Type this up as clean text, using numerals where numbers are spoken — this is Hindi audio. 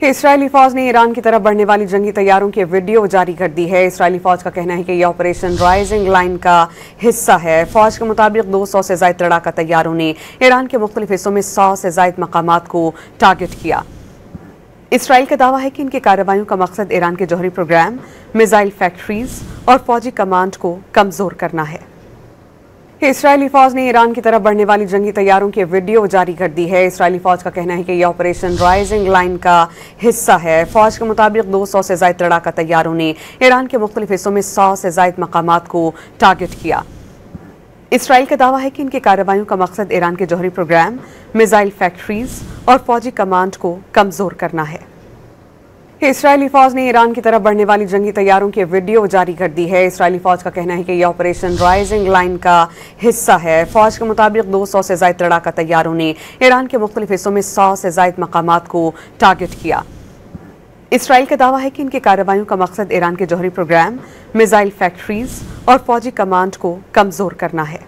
इस्राएली फौज ने ईरान की तरफ बढ़ने वाली जंगी तैयारों की वीडियो जारी कर दी है। इस्राएली फौज का कहना है कि यह ऑपरेशन राइजिंग लाइन का हिस्सा है। फौज के मुताबिक 200 से ज्यादा लड़ाका तैयारों ने ईरान के मुख्तलिफ हिस्सों में 100 से ज्यादा मकामात को टारगेट किया। इसराइल का दावा है कि इनकी कार्रवाइयों का मकसद ईरान के जौहरी प्रोग्राम, मिसाइल फैक्ट्रीज और फौजी कमांड को कमजोर करना है। इस्राएली फौज ने ईरान की तरफ बढ़ने वाली जंगी तैयारों की वीडियो जारी कर दी है। इस्राएली फौज का कहना है कि यह ऑपरेशन राइजिंग लाइन का हिस्सा है। फौज के मुताबिक 200 से ज्यादा लड़ाका तैयारों ने ईरान के मुख्तलिफ हिस्सों में 100 से ज्यादा मकामात को टारगेट किया। इसराइल का दावा है कि इनकी कार्रवाइयों का मकसद ईरान के जौहरी प्रोग्राम, मिसाइल फैक्ट्रीज और फौजी कमांड को कमजोर करना है। इस्राएली फौज ने ईरान की तरफ बढ़ने वाली जंगी तैयारों की वीडियो जारी कर दी है। इस्राएली फौज का कहना है कि यह ऑपरेशन राइजिंग लाइन का हिस्सा है। फौज के मुताबिक 200 से ज्यादा लड़ाका तैयारों ने ईरान के मुख्तलिफ हिस्सों में 100 से ज्यादा मकामात को टारगेट किया। इसराइल का दावा है कि इनकी कार्रवाइयों का मकसद ईरान के जौहरी प्रोग्राम, मिसाइल फैक्ट्रीज और फौजी कमांड को कमजोर करना है।